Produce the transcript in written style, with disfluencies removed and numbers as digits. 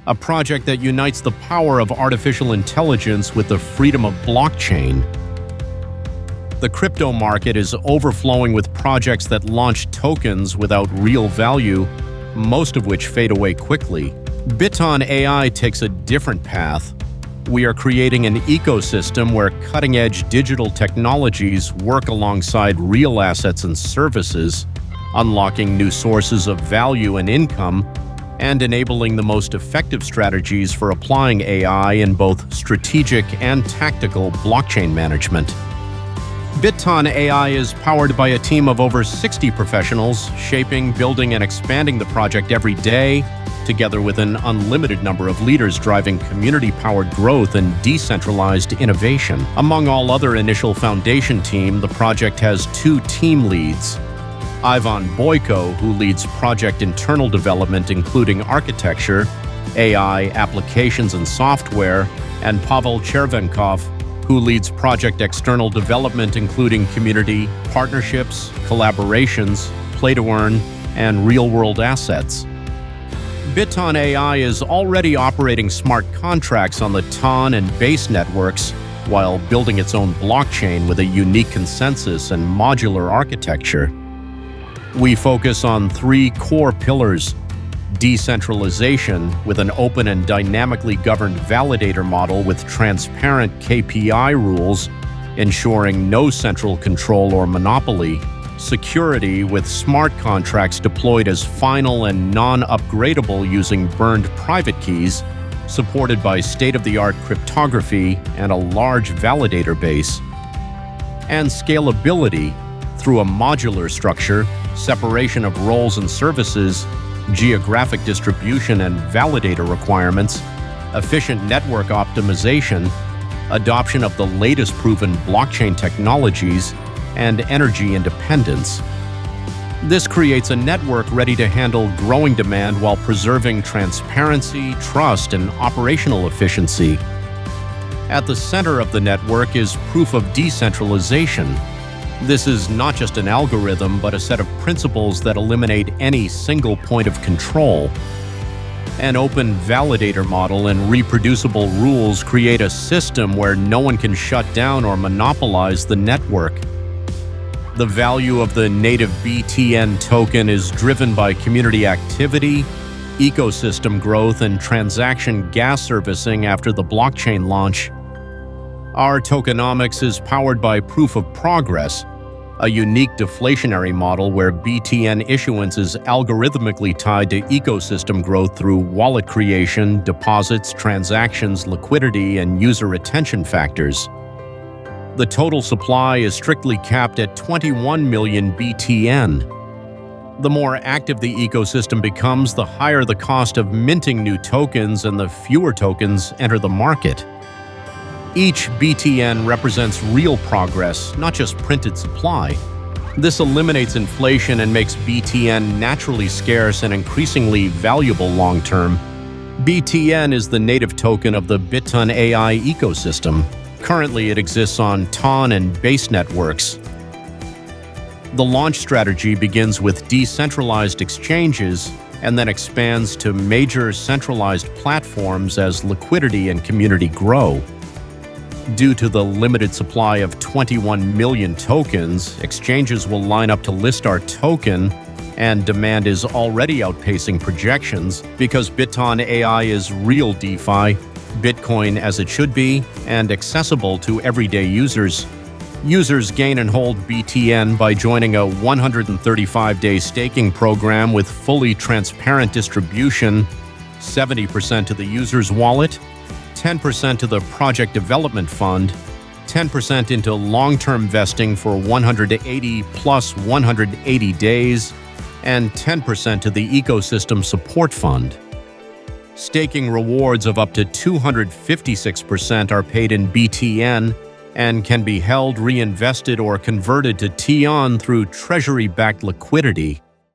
a project that unites the power of artificial intelligence with the freedom of blockchain. The crypto market is overflowing with projects that launch tokens without real value, most of which fade away quickly. BitTON AI takes a different path. We are creating an ecosystem where cutting-edge digital technologies work alongside real assets and services, unlocking new sources of value and income, and enabling the most effective strategies for applying AI in both strategic and tactical blockchain management. BitTON AI is powered by a team of over 60 professionals, shaping, building, and expanding the project every day, together with an unlimited number of leaders driving community-powered growth and decentralized innovation. Among all other initial foundation team, the project has 2 team leads. Ivan Boyko, who leads project internal development including architecture, AI, applications, and software, and Pavel Chervenkov, who leads project external development including community, partnerships, collaborations, play-to-earn, and real-world assets. BitTON AI is already operating smart contracts on the TON and Base networks while building its own blockchain with a unique consensus and modular architecture. We focus on 3 core pillars: decentralization with an open and dynamically governed validator model with transparent KPI rules, ensuring no central control or monopoly; security with smart contracts deployed as final and non-upgradable using burned private keys, supported by state-of-the-art cryptography and a large validator base; and scalability through a modular structure, separation of roles and services, geographic distribution and validator requirements, efficient network optimization, adoption of the latest proven blockchain technologies, and energy independence. This creates a network ready to handle growing demand while preserving transparency, trust, and operational efficiency. At the center of the network is proof of decentralization. This is not just an algorithm, but a set of principles that eliminate any single point of control. An open validator model and reproducible rules create a system where no one can shut down or monopolize the network. The value of the native BTN token is driven by community activity, ecosystem growth, and transaction gas servicing after the blockchain launch. Our tokenomics is powered by proof of progress, a unique deflationary model where BTN issuance is algorithmically tied to ecosystem growth through wallet creation, deposits, transactions, liquidity, and user retention factors. The total supply is strictly capped at 21 million BTN. The more active the ecosystem becomes, the higher the cost of minting new tokens and the fewer tokens enter the market. Each BTN represents real progress, not just printed supply. This eliminates inflation and makes BTN naturally scarce and increasingly valuable long-term. BTN is the native token of the BitTON AI ecosystem. Currently, it exists on TON and Base networks. The launch strategy begins with decentralized exchanges and then expands to major centralized platforms as liquidity and community grow. Due to the limited supply of 21 million tokens, exchanges will line up to list our token, and demand is already outpacing projections because BitTON AI is real DeFi, Bitcoin as it should be, and accessible to everyday users. Users gain and hold BTN by joining a 135-day staking program with fully transparent distribution, 70% to the user's wallet, 10% to the project development fund, 10% into long-term vesting for 180 plus 180 days, and 10% to the ecosystem support fund. Staking rewards of up to 256% are paid in BTN and can be held, reinvested, or converted to TON through treasury-backed liquidity.